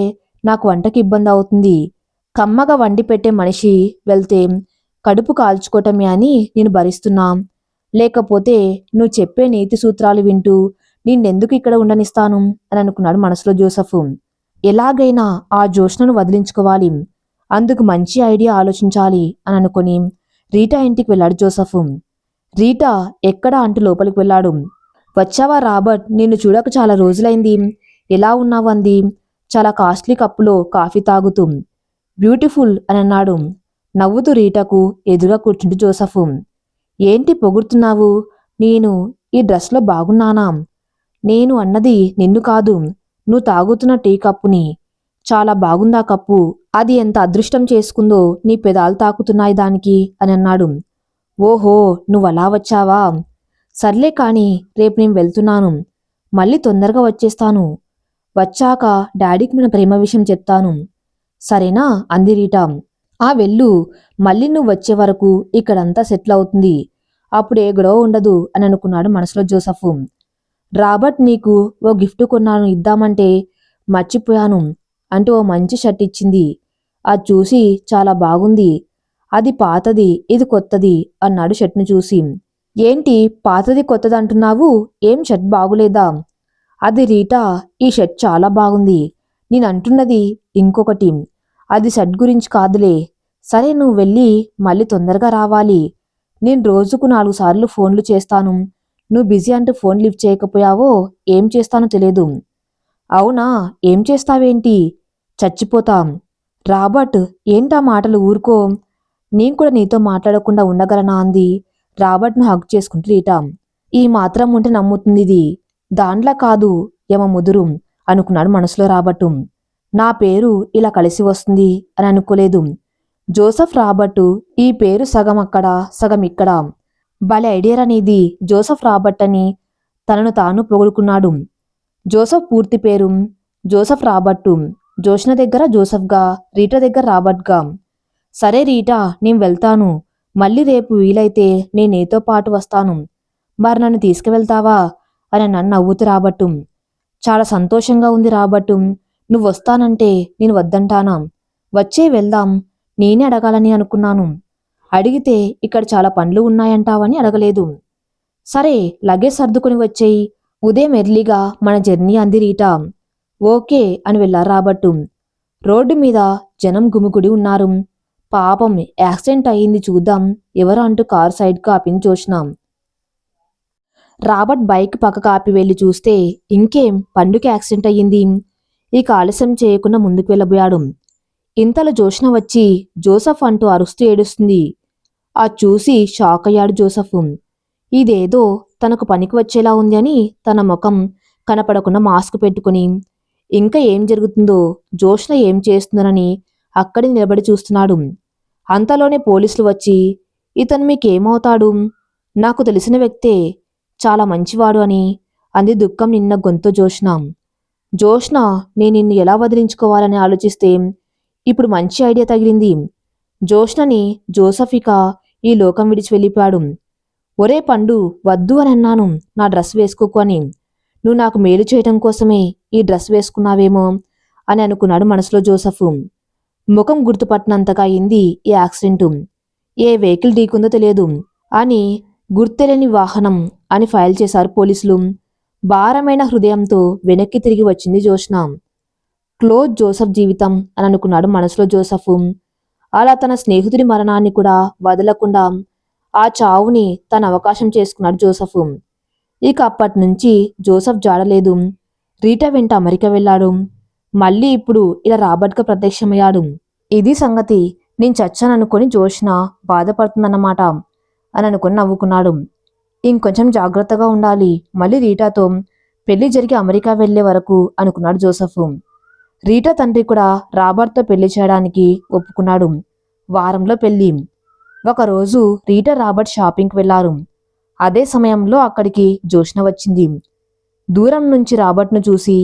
నాకు వంటకి ఇబ్బంది అవుతుంది. కమ్మగా వండి పెట్టే మనిషి వెళ్తే కడుపు కాల్చుకోవటమే అని నేను భరిస్తున్నా. లేకపోతే నువ్వు చెప్పే నీతి సూత్రాలు వింటూ నిన్నెందుకు ఇక్కడ ఉండనిస్తాను అని అనుకున్నాడు మనసులో జోసఫ్. ఎలాగైనా ఆ జోష్నను వదిలించుకోవాలి. అందుకు మంచి ఐడియా ఆలోచించాలి అని అనుకుని రీటా ఇంటికి వెళ్ళాడు జోసఫ్. రీటా ఎక్కడా అంటూ లోపలికి వెళ్ళాడు. వచ్చావా రాబర్ట్, నిన్ను చూడక చాలా రోజులైంది. ఎలా ఉన్నావు అంది చాలా కాస్ట్లీ కప్పులో కాఫీ తాగుతూ. బ్యూటిఫుల్ అని అన్నాడు నవ్వుతూ రీటాకు ఎదురుగా కూర్చుంటూ జోసఫ్. ఏంటి పొగుడుతున్నావు? నేను ఈ డ్రెస్లో బాగున్నానా? నేను అన్నది నిన్ను కాదు, నువ్వు తాగుతున్న టీ కప్పుని. చాలా బాగుందా కప్పు. అది ఎంత అదృష్టం చేసుకుందో నీ పెదాలు తాకుతున్నాయి దానికి అని అన్నాడు. ఓహో, నువ్వలా వచ్చావా? సర్లే కాని రేపు నేను వెళ్తున్నాను. మళ్ళీ తొందరగా వచ్చేస్తాను. వచ్చాక డాడీకి మన ప్రేమ విషయం చెప్తాను. సరేనా అంది రీటా. ఆ వెళ్ళు. మళ్ళీ నువ్వు వచ్చే వరకు ఇక్కడంతా సెటిల్ అవుతుంది. అప్పుడు ఏ గొడవ ఉండదు అని అనుకున్నాడు మనసులో జోసఫ్. రాబర్ట్, నీకు ఓ గిఫ్ట్ కొన్నాను ఇద్దామంటే మర్చిపోయాను అంటూ ఓ మంచి షర్ట్ ఇచ్చింది. అది చూసి చాలా బాగుంది. అది పాతది, ఇది కొత్తది అన్నాడు షర్ట్ను చూసి. ఏంటి పాతది కొత్తది అంటున్నావు? ఏం షర్ట్ బాగులేదా? అది రీటా, ఈ షర్ట్ చాలా బాగుంది. నేనంటున్నది ఇంకొకటి. అది షర్ట్ గురించి కాదులే. సరే, నువ్వు వెళ్ళి మళ్ళీ తొందరగా రావాలి. నేను రోజుకు 4 సార్లు ఫోన్లు చేస్తాను. నువ్వు బిజీ అంటూ ఫోన్ లిఫ్ట్ చేయకపోయావో ఏం చేస్తానో తెలియదు. అవునా, ఏం చేస్తావేంటి? చచ్చిపోతాం. రాబర్ట్, ఏంటా మాటలు, ఊరుకో. నేను కూడా నీతో మాట్లాడకుండా ఉండగలనా అంది రాబర్ట్ను హగ్ చేసుకుంటూ రీటా. ఈ మాత్రం ఉంటే నమ్ముతుంది ఇది. దాండ్లా కాదు, యమ ముదురు అనుకున్నాడు మనసులో రాబర్టు. నా పేరు ఇలా కలిసి వస్తుంది అని అనుకోలేదు. జోసఫ్ రాబర్టు, ఈ పేరు సగం అక్కడ సగం ఇక్కడ. భలే ఐడియా నీది జోసఫ్ రాబర్ట్ అని తనను తాను పొగుడుకున్నాడు. జోసఫ్ పూర్తి పేరు జోసఫ్ రాబర్టు. జోష్న దగ్గర జోసఫ్గా, రీటా దగ్గర రాబర్ట్గా. సరే రీటా, నేను వెళ్తాను. మళ్ళీ రేపు వీలైతే నేను నీతో పాటు వస్తాను. మరి నన్ను తీసుకువెళ్తావా అని నన్ను నవ్వుతూ రాబట్టు. చాలా సంతోషంగా ఉంది రాబట్టు. నువ్వు వస్తానంటే నేను వద్దంటానా? వచ్చే వెళ్దాం. నేనే అడగాలని అనుకున్నాను. అడిగితే ఇక్కడ చాలా పనులు ఉన్నాయంటావని అడగలేదు. సరే, లగేజ్ సర్దుకుని వచ్చేయి. ఉదయం ఎర్లీగా మన జర్నీ అంది రీటా. ఓకే అని వెళ్ళారు రాబట్టు. రోడ్డు మీద జనం గుమిగుడి ఉన్నారు. పాపం, యాక్సిడెంట్ అయ్యింది, చూద్దాం ఎవరు అంటూ కారు సైడ్కు ఆపింది జోష్నాం. రాబర్ట్ బైక్ పక్కకు ఆపి వెళ్లి చూస్తే ఇంకేం, పండుకి యాక్సిడెంట్ అయ్యింది. ఇక ఆలస్యం చేయకుండా ముందుకు వెళ్ళబోయాడు. ఇంతలో జోష్న వచ్చి జోసఫ్ అంటూ అరుస్తూ ఏడుస్తుంది. అది చూసి షాక్ అయ్యాడు జోసఫ్. ఇదేదో తనకు పనికి వచ్చేలా ఉంది అని తన ముఖం కనపడకుండా మాస్క్ పెట్టుకుని ఇంకా ఏం జరుగుతుందో, జోష్న ఏం చేస్తుందనని అక్కడే నిలబడి చూస్తున్నాడు. అంతలోనే పోలీసులు వచ్చి, ఇతను మీకేమవుతాడు? నాకు తెలిసిన వ్యక్తే, చాలా మంచివాడు అని అంది దుఃఖం నిన్న గొంతు జోష్న. జోష్న, నేను నిన్ను ఎలా వదిలించుకోవాలని ఆలోచిస్తే ఇప్పుడు మంచి ఐడియా తగిలింది. జోష్నని జోసఫిక ఈ లోకం విడిచి వెళ్ళిపోయాడు. ఒరే పండు, వద్దు అని అన్నాను నా డ్రెస్ వేసుకోకు అని. నువ్వు నాకు మేలు చేయటం కోసమే ఈ డ్రెస్ వేసుకున్నావేమో అని అనుకున్నాడు మనసులో జోసఫ్. ముఖం గుర్తుపట్టినంతగా అయింది ఈ యాక్సిడెంట్. ఏ వెహికల్ ఢీకుందో తెలియదు అని గుర్తెలేని వాహనం అని ఫైల్ చేశారు పోలీసులు. భారమైన హృదయంతో వెనక్కి తిరిగి వచ్చింది జోష్న. క్లోజ్ జోసఫ్ జీవితం అని అనుకున్నాడు మనసులో జోసఫ్. అలా తన స్నేహితుడి మరణాన్ని కూడా వదలకుండా ఆ చావుని తన అవకాశం చేసుకున్నాడు జోసఫ్. ఇక అప్పటి నుంచి జోసఫ్ జాడలేదు. రీటా వెంట అమెరికా వెళ్ళాడు. మళ్ళీ ఇప్పుడు ఇలా రాబర్ట్గా ప్రత్యక్షమయ్యాడు. ఇది సంగతి. నేను చచ్చాననుకొని జోష్న బాధపడుతుందన్నమాట అని అనుకుని నవ్వుకున్నాడు. ఇంకొంచెం జాగ్రత్తగా ఉండాలి. మళ్ళీ రీటాతో పెళ్లి జరిగి అమెరికా వెళ్లే వరకు అనుకున్నాడు జోసెఫ్. రీటా తండ్రి కూడా రాబర్ట్తో పెళ్లి చేయడానికి ఒప్పుకున్నాడు. వారంలో పెళ్లి. ఒకరోజు రీటా రాబర్ట్ షాపింగ్కి వెళ్లారు. అదే సమయంలో అక్కడికి జోష్న వచ్చింది. దూరం నుంచి రాబర్ట్ను చూసి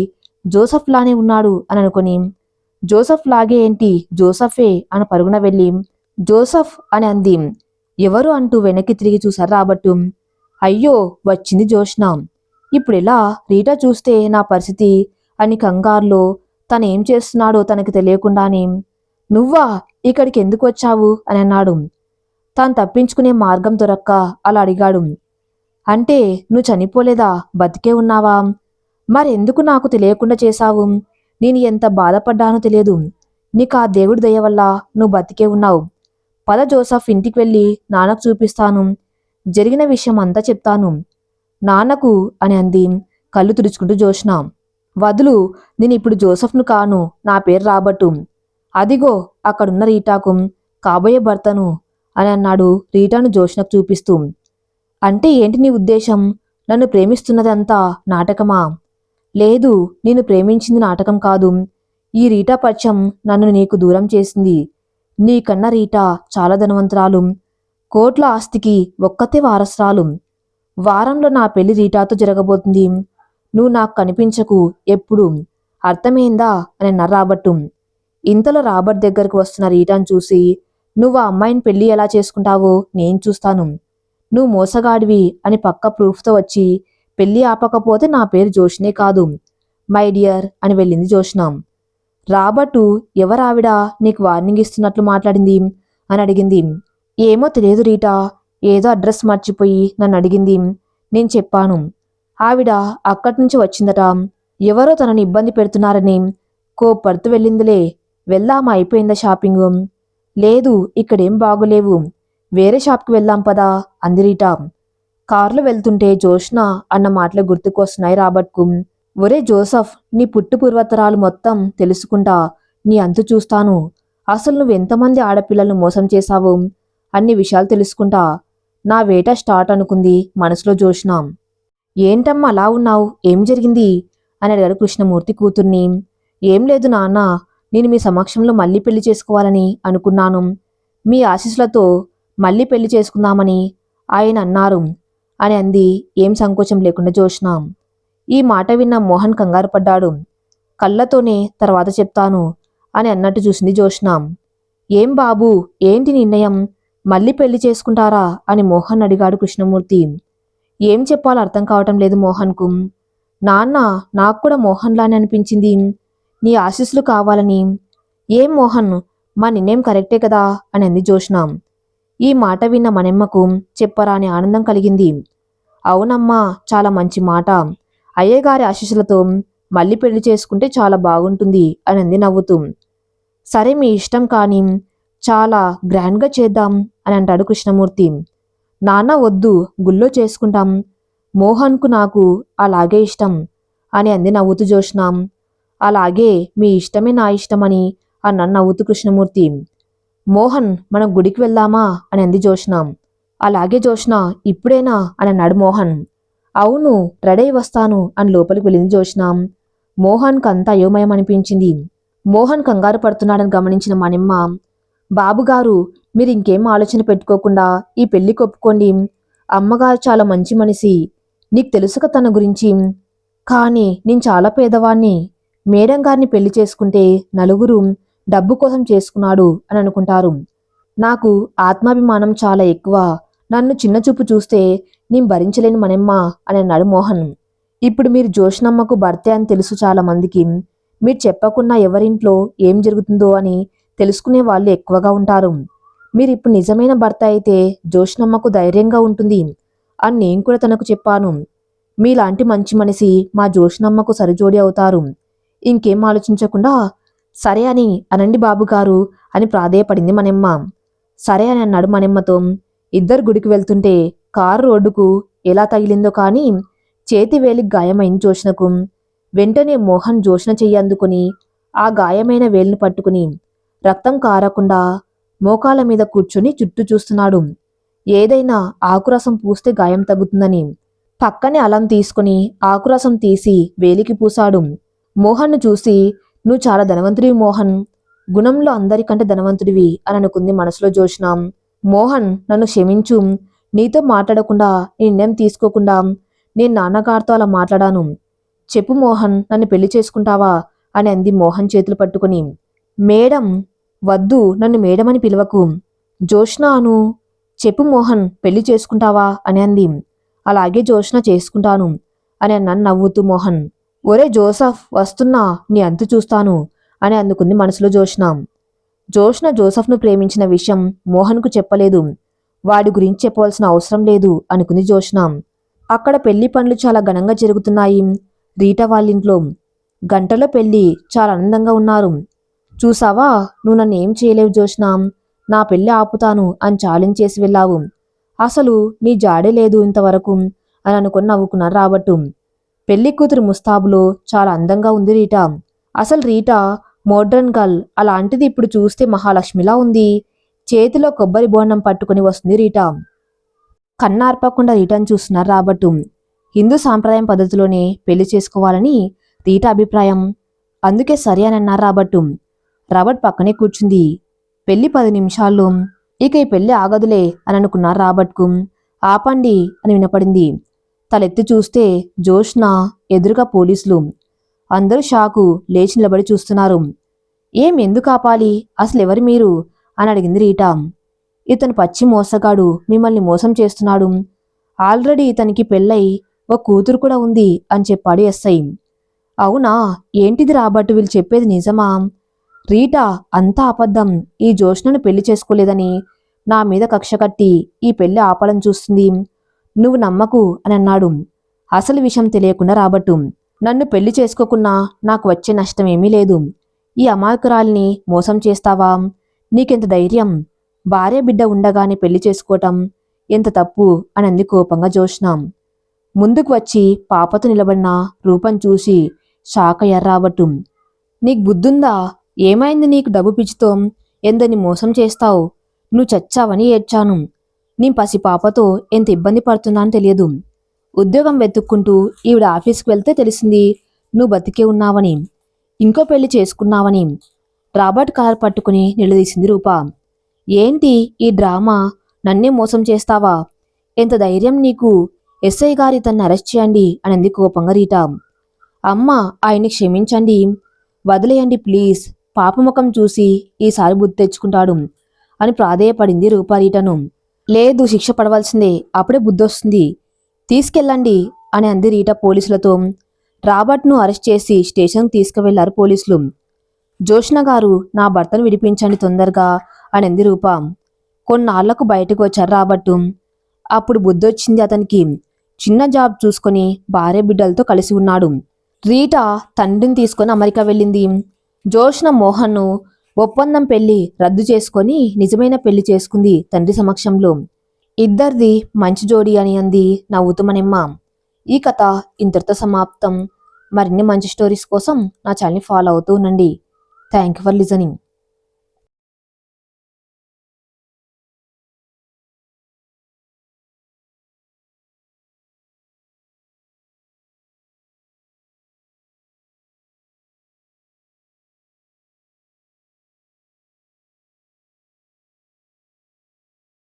జోసెఫ్ లానే ఉన్నాడు అని అనుకుని, జోసెఫ్ లాగే ఏంటి, జోసఫే అని పరుగున వెళ్ళి జోసెఫ్ అని అంది. ఎవరు అంటూ వెనక్కి తిరిగి చూశారు రాబర్టు. అయ్యో, వచ్చింది జోష్న. ఇప్పుడెలా, రీటా చూస్తే నా పరిస్థితి అని కంగారులో తనేం చేస్తున్నాడో తనకి తెలియకుండానే, నువ్వా, ఇక్కడికి ఎందుకు వచ్చావు అని అన్నాడు. తాను తప్పించుకునే మార్గం దొరక్క అలా అడిగాడు. అంటే నువ్వు చనిపోలేదా, బతికే ఉన్నావా? మరెందుకు నాకు తెలియకుండా చేశావు? నేను ఎంత బాధపడ్డానో తెలియదు. నీకు ఆ దేవుడి దయ వల్ల నువ్వు బతికే ఉన్నావు. పద జోసఫ్, ఇంటికి వెళ్ళి నాన్నకు చూపిస్తాను. జరిగిన విషయం అంతా చెప్తాను నాన్నకు అని అంది కళ్ళు తుడుచుకుంటూ జోష్న. వదులు, నేను ఇప్పుడు జోసఫ్ను కాను, నా పేరు రాబర్టు. అదిగో అక్కడున్న రీటాకు కాబోయే భర్తను అని అన్నాడు రీటాను జోష్నకు చూపిస్తూ. అంటే ఏంటి నీ ఉద్దేశం? నన్ను ప్రేమిస్తున్నదంతా నాటకమా? లేదు, నేను ప్రేమించింది నాటకం కాదు. ఈ రీటా పచ్చం నన్ను నీకు దూరం చేసింది. నీకన్నా రీటా చాలా ధనవంతురాలు, కోట్ల ఆస్తికి ఒక్కతే వారసురాలు. వారంలో నా పెళ్లి రీటాతో జరగబోతుంది. నువ్వు నాకు కనిపించకు ఎప్పుడు, అర్థమైందా అని అన్నారు రాబర్టు. ఇంతలో రాబర్ట్ దగ్గరకు వస్తున్న రీటాను చూసి, నువ్వు ఆ అమ్మాయిని పెళ్లి ఎలా చేసుకుంటావో నేను చూస్తాను. నువ్వు మోసగాడివి అని పక్క ప్రూఫ్తో వచ్చి పెళ్లి ఆపకపోతే నా పేరు జోష్నే కాదు, మై డియర్ అని వెళ్ళింది జోష్న. రాబర్టు, ఎవరావిడ నీకు వార్నింగ్ ఇస్తున్నట్లు మాట్లాడింది అని అడిగింది. ఏమో తెలియదు రీటా, ఏదో అడ్రస్ మర్చిపోయి నన్ను అడిగింది. నేను చెప్పాను. ఆవిడ అక్కడి నుంచి వచ్చిందట. ఎవరో తనని ఇబ్బంది పెడుతున్నారని కోప్పడుతూ వెళ్ళిందిలే. వెళ్దామా, అయిపోయిందా షాపింగ్? లేదు, ఇక్కడేం బాగోలేవు, వేరే షాప్కి వెళ్దాం పదా అంది రీటా. కారులో వెళ్తుంటే జోష్న అన్న మాటలు గుర్తుకొస్తున్నాయి రాబర్ట్కు. ఒరే జోసఫ్, నీ పుట్టు పూర్వతరాలు మొత్తం తెలుసుకుంటా, నీ అంతు చూస్తాను. అసలు నువ్వెంతమంది ఆడపిల్లలను మోసం చేశావు అన్ని విషయాలు తెలుసుకుంటా. నా వేట స్టార్ట్ అనుకుంది మనసులో జోష్న. ఏంటమ్మా అలా ఉన్నావు, ఏం జరిగింది అని అడిగాడు కృష్ణమూర్తి కూతుర్ని. ఏం లేదు నాన్న, నేను మీ సమక్షంలో మళ్ళీ పెళ్లి చేసుకోవాలని అనుకున్నాను. మీ ఆశీస్సులతో మళ్ళీ పెళ్లి చేసుకుందామని ఆయన అన్నారు అని అంది ఏం సంకోచం లేకుండా జోష్న. ఈ మాట విన్న మోహన్ కంగారు పడ్డాడు. కళ్ళతోనే తర్వాత చెప్తాను అని అన్నట్టు చూసింది జోష్న. ఏం బాబు, ఏంటి నిర్ణయం, మళ్ళీ పెళ్లి చేసుకుంటారా అని మోహన్ అడిగాడు కృష్ణమూర్తి. ఏం చెప్పాలో అర్థం కావటం లేదు మోహన్కు. నాన్న, నాకు కూడా మోహన్లానే అనిపించింది, నీ ఆశీస్సులు కావాలని. ఏం మోహన్, మా నిర్ణయం కరెక్టే కదా అని అంది జోష్న. ఈ మాట విన్న మనెమ్మకు చెప్పరాని ఆనందం కలిగింది. అవునమ్మా, చాలా మంచి మాట. అయ్యగారి ఆశీస్సులతో మళ్ళీ పెళ్లి చేసుకుంటే చాలా బాగుంటుంది అని అంది నవ్వుతూ. సరే, మీ ఇష్టం, కానీ చాలా గ్రాండ్గా చేద్దాం అని అంటాడు కృష్ణమూర్తి. నాన్న వద్దు, గుళ్ళో చేసుకుంటాం. మోహన్కు నాకు అలాగే ఇష్టం అని అంది నవ్వుతూ జోష్న. అలాగే, మీ ఇష్టమే నా ఇష్టమని అన్నాడు నవ్వుతూ కృష్ణమూర్తి. మోహన్, మనం గుడికి వెళ్దామా అని అంది జోష్న. అలాగే జోష్న, ఇప్పుడేనా అని అన్నాడు మోహన్. అవును, రెడీ వస్తాను అని లోపలికి వెళ్ళింది జోష్న. మోహన్కి అంత అయోమయం అనిపించింది. మోహన్ కంగారు పడుతున్నాడని గమనించిన మనెమ్మ, బాబుగారు, మీరు ఇంకేం ఆలోచన పెట్టుకోకుండా ఈ పెళ్లికి ఒప్పుకోండి. అమ్మగారు చాలా మంచి మనిషి, నీకు తెలుసుక తన గురించి. కానీ నేను చాలా పేదవాణ్ణి. మేడం గారిని పెళ్లి చేసుకుంటే నలుగురు డబ్బు కోసం చేసుకున్నాడు అని అనుకుంటారు. నాకు ఆత్మాభిమానం చాలా ఎక్కువ. నన్ను చిన్నచూపు చూస్తే నేను భరించలేను మనెమ్మ అని అన్నాడు మోహన్. ఇప్పుడు మీరు జోష్నమ్మకు భర్తే అని తెలుసు చాలా మందికి. మీరు చెప్పకుండా ఎవరింట్లో ఏం జరుగుతుందో అని తెలుసుకునే వాళ్ళు ఎక్కువగా ఉంటారు. మీరు ఇప్పుడు నిజమైన భర్త అయితే జోష్నమ్మకు ధైర్యంగా ఉంటుంది అని నేను కూడా తనకు చెప్పాను. మీలాంటి మంచి మనిషి మా జోష్నమ్మకు సరిజోడి అవుతారు. ఇంకేం ఆలోచించకుండా సరే అని అనండి బాబుగారు అని ప్రాధేయపడింది మనెమ్మ. సరే అని అన్నాడు మనెమ్మతో. ఇద్దరు గుడికి వెళ్తుంటే కారు రోడ్డుకు ఎలా తగిలిందో కానీ చేతి వేలికి గాయమైంది జోష్నకు. వెంటనే మోహన్ జోష్న చెయ్యి అందుకుని ఆ గాయమైన వేలిని పట్టుకుని రక్తం కారకుండా మోకాల మీద కూర్చుని చుట్టూ చూస్తున్నాడు. ఏదైనా ఆకురసం పూస్తే గాయం తగ్గుతుందని పక్కనే అలం తీసుకుని ఆకురసం తీసి వేలికి పూశాడు. మోహన్ను చూసి, నువ్వు చాలా ధనవంతుడివి మోహన్, గుణంలో అందరికంటే ధనవంతుడివి అని అనుకుంది మనసులో జోష్న. మోహన్, నన్ను క్షమించు, నీతో మాట్లాడకుండా నిర్ణయం తీసుకోకుండా నేను నాన్నగారితో అలా మాట్లాడాను. చెప్పు మోహన్, నన్ను పెళ్లి చేసుకుంటావా అని అంది మోహన్ చేతులు పట్టుకుని. మేడం, వద్దు, నన్ను మేడం అని పిలవకు. జోష్న అను. చెప్పు మోహన్, పెళ్లి చేసుకుంటావా అని అంది. అలాగే జోష్న, చేసుకుంటాను అని అన్నాను నవ్వుతూ మోహన్. ఒరే జోసఫ్, వస్తున్నా, నీ అంతు చూస్తాను అని అందుకుంది మనసులో జోష్న. జోష్న జోసఫ్ను ప్రేమించిన విషయం మోహన్కు చెప్పలేదు. వాడి గురించి చెప్పవలసిన అవసరం లేదు అనుకుంది జోష్న. అక్కడ పెళ్లి పనులు చాలా ఘనంగా జరుగుతున్నాయి రీటా వాళ్ళింట్లో. గంటలో పెళ్లి, చాలా ఆనందంగా ఉన్నారు. చూసావా, నువ్వు నన్ను ఏం చేయలేవు జోష్న, నా పెళ్లి ఆపుతాను అని ఛాలెంజ్ చేసి వెళ్ళావు. అసలు నీ జాడే లేదు ఇంతవరకు అని అనుకుని నవ్వుకున్నారు రాబట్టు. పెళ్లి కూతురు ముస్తాబులో చాలా అందంగా ఉంది రీటా. అసలు రీటా మోడ్రన్ గర్ల్, అలాంటిది ఇప్పుడు చూస్తే మహాలక్ష్మిలా ఉంది. చేతిలో కొబ్బరి బోండం పట్టుకుని వస్తుంది రీటా. కన్నార్పకుండా రీటాను చూస్తున్నారు రాబట్టు. హిందూ సాంప్రదాయం పద్ధతిలోనే పెళ్లి చేసుకోవాలని రీటా అభిప్రాయం. అందుకే సరే అని అన్నారు రాబట్టు. రాబర్ట్ పక్కనే కూర్చుంది. పెళ్లి 10 నిమిషాల్లో, ఇక ఈ పెళ్లి ఆగదులే అని అనుకున్నారు రాబర్ట్కు. ఆపండి అని వినపడింది. తలెత్తి చూస్తే జోష్న, ఎదురుగా పోలీసులు. అందరూ షాకు, లేచి నిలబడి చూస్తున్నారు. ఎందుకు ఆపాలి, అసలు ఎవరు మీరు అని అడిగింది రీటా. ఇతను పచ్చి మోసగాడు, మిమ్మల్ని మోసం చేస్తున్నాడు. ఆల్రెడీ ఇతనికి పెళ్ళై ఓ కూతురు కూడా ఉంది అని చెప్పాడు ఎస్ఐ. అవునా, ఏంటిది రాబట్టు, వీళ్ళు చెప్పేది నిజమా? రీటా, అంతా అబద్ధం. ఈ జోష్నను పెళ్లి చేసుకోలేదని నా మీద కక్ష కట్టి ఈ పెళ్లి ఆపాలని చూస్తుంది. నువ్వు నమ్మకు అని అన్నాడు. అసలు విషయం తెలియకుండా రాబట్టు. నన్ను పెళ్లి చేసుకోకున్నా నాకు వచ్చే నష్టమేమీ లేదు. ఈ అమాయకురాల్ని మోసం చేస్తావా? నీకెంత ధైర్యం? భార్య బిడ్డ ఉండగానే పెళ్లి చేసుకోవటం ఎంత తప్పు అని అంది కోపంగా జోష్న. ముందుకు వచ్చి పాపతో నిలబడిన రూపం చూసి షాక్ అయ్యారు రాబట్టు. నీకు బుద్ధుందా? ఏమైంది నీకు డబ్బు పిచ్చితో? ఎందరిని మోసం చేస్తావు? నువ్వు చచ్చావని ఏడ్చాను. నీ పసి పాపతో ఎంత ఇబ్బంది పడుతున్నానో తెలియదు. ఉద్యోగం వెతుక్కుంటూ ఈవిడ ఆఫీస్కి వెళ్తే తెలిసింది నువ్వు బతికే ఉన్నావని, ఇంకో పెళ్లి చేసుకున్నావని. రాబర్ట్ కార్ పట్టుకుని నిలదీసింది రూప. ఏంటి ఈ డ్రామా? నన్నే మోసం చేస్తావా? ఎంత ధైర్యం నీకు? ఎస్ఐ గారి తన్ని అరెస్ట్ చేయండి అని అంది కోపంగా రీటా. అమ్మ, ఆయన్ని క్షమించండి, వదిలేయండి ప్లీజ్, పాపముఖం చూసి ఈసారి బుద్ధి తెచ్చుకుంటాడు అని ప్రాధేయపడింది రూపా రీటను. లేదు, శిక్ష పడవలసిందే, అప్పుడే బుద్ధొస్తుంది, తీసుకెళ్ళండి అని అంది రీటా పోలీసులతో. రాబర్ట్ను అరెస్ట్ చేసి స్టేషన్కి తీసుకువెళ్లారు పోలీసులు. జోష్న గారు, నా భర్తను విడిపించండి తొందరగా అని అంది రూప. కొన్నాళ్లకు బయటకు వచ్చారు రాబట్టు. అప్పుడు బుద్ధొచ్చింది అతనికి. చిన్న జాబ్ చూసుకొని భార్య బిడ్డలతో కలిసి ఉన్నాడు. రీటా తండ్రిని తీసుకొని అమెరికా వెళ్ళింది. జోష్న మోహన్ను ఒప్పందం పెళ్లి రద్దు చేసుకొని నిజమైన పెళ్లి చేసుకుంది తండ్రి సమక్షంలో. ఇద్దరిది మంచి జోడి అని అంది నవ్వుతూ మనెమ్మ. ఈ కథ ఇంతటితో సమాప్తం. మరిన్ని మంచి స్టోరీస్ కోసం నా ఛానల్ని ఫాలో అవుతూ ఉండండి. Thank you for listening.